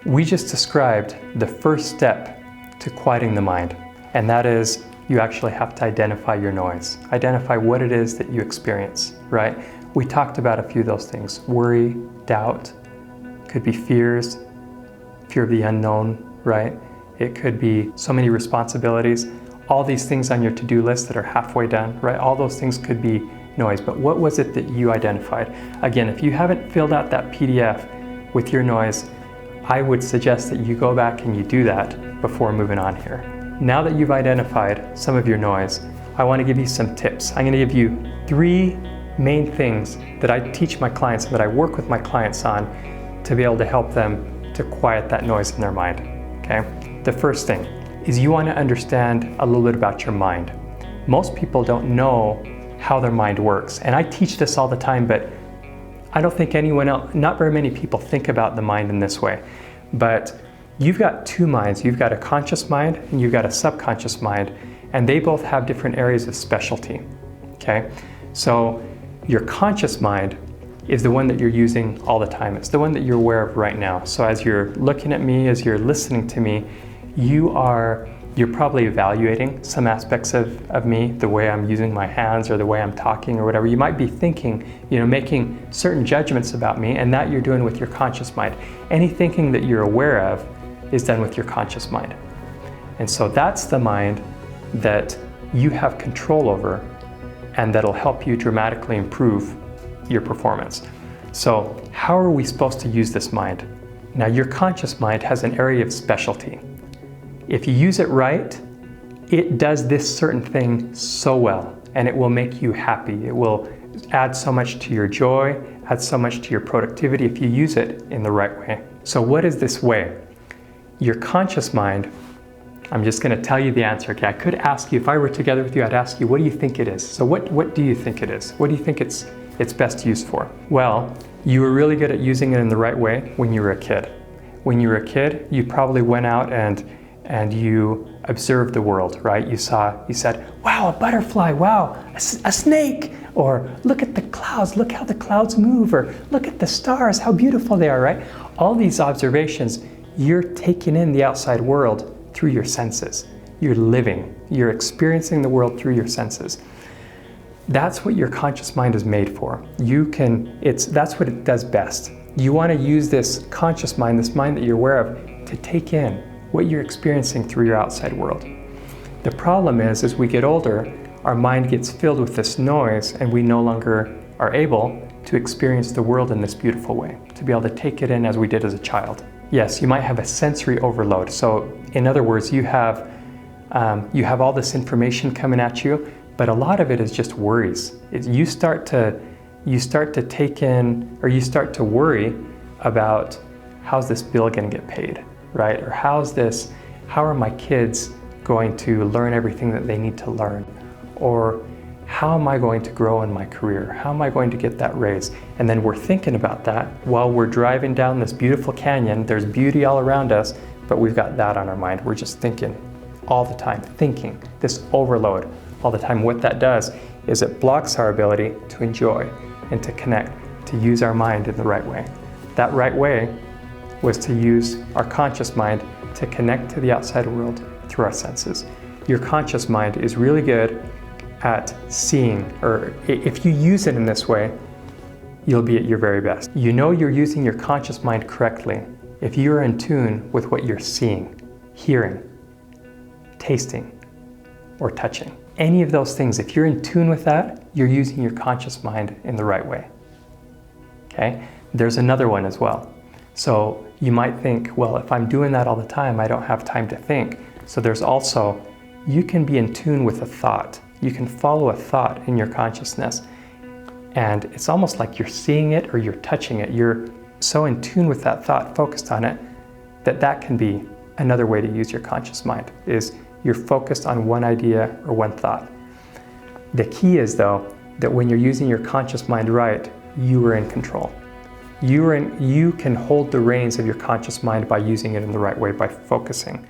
We just described the first step to quieting the mind, and that is you actually have to identify your noise. Identify what it is that you experience, right? We talked about a few of those things. Worry, doubt, could be fears, fear of the unknown, right? It could be so many responsibilities. All these things on your to-do list that are halfway done, right? All those things could be noise, but what was it that you identified? Again, if you haven't filled out that PDF with your noise, I would suggest that you go back and you do that before moving on here. Now that you've identified some of your noise, I want to give you some tips. I'm going to give you 3 main things that I teach my clients and that I work with my clients on to be able to help them to quiet that noise in their mind, okay? The first thing is you want to understand a little bit about your mind. Most people don't know how their mind works, and I teach this all the time, but I don't think anyone else, not very many people think about the mind in this way. But you've got 2 minds. You've got a conscious mind and you've got a subconscious mind, and they both have different areas of specialty, okay? So your conscious mind is the one that you're using all the time. It's the one that you're aware of right now. So as you're looking at me, as you're listening to me, you're probably evaluating some aspects of me, the way I'm using my hands or the way I'm talking or whatever. You might be thinking, making certain judgments about me, and that you're doing with your conscious mind. Any thinking that you're aware of is done with your conscious mind. And so that's the mind that you have control over and that'll help you dramatically improve your performance. So how are we supposed to use this mind? Now, your conscious mind has an area of specialty. If you use it right, it does this certain thing so well, and it will make you happy. It will add so much to your joy, add so much to your productivity if you use it in the right way. So what is this way? Your conscious mind, I'm just going to tell you the answer. Okay, I could ask you, if I were together with you, I'd ask you, what do you think it is? So what do you think it is? What do you think it's best used for? Well, you were really good at using it in the right way when you were a kid. When you were a kid, you probably went out and you observed the world, right? You said, wow, a butterfly, wow, a snake, or look at the clouds, look how the clouds move, or look at the stars, how beautiful they are, right? All these observations, you're taking in the outside world through your senses. You're living, you're experiencing the world through your senses. That's what your conscious mind is made for. That's what it does best. You want to use this conscious mind, this mind that you're aware of, to take in what you're experiencing through your outside world. The problem is, as we get older, our mind gets filled with this noise and we no longer are able to experience the world in this beautiful way, to be able to take it in as we did as a child. Yes, you might have a sensory overload. So in other words, you have all this information coming at you, but a lot of it is just worries. You start to take in, or you start to worry about, how's this bill going to get paid, right? Or how are my kids going to learn everything that they need to learn? Or how am I going to grow in my career? How am I going to get that raise? And then we're thinking about that while we're driving down this beautiful canyon. There's beauty all around us, but we've got that on our mind. We're just thinking all the time, thinking, this overload all the time. What that does is it blocks our ability to enjoy and to connect, to use our mind in the right way. That right way was to use our conscious mind to connect to the outside world through our senses. Your conscious mind is really good at seeing, or if you use it in this way, you'll be at your very best. You know you're using your conscious mind correctly if you're in tune with what you're seeing, hearing, tasting, or touching. Any of those things, if you're in tune with that, you're using your conscious mind in the right way. Okay? There's another one as well. So you might think, well, if I'm doing that all the time, I don't have time to think. So there's also, you can be in tune with a thought. You can follow a thought in your consciousness, and it's almost like you're seeing it or you're touching it. You're so in tune with that thought, focused on it, that can be another way to use your conscious mind, is you're focused on one idea or one thought. The key is, though, that when you're using your conscious mind right, you are in control. You can hold the reins of your conscious mind by using it in the right way, by focusing.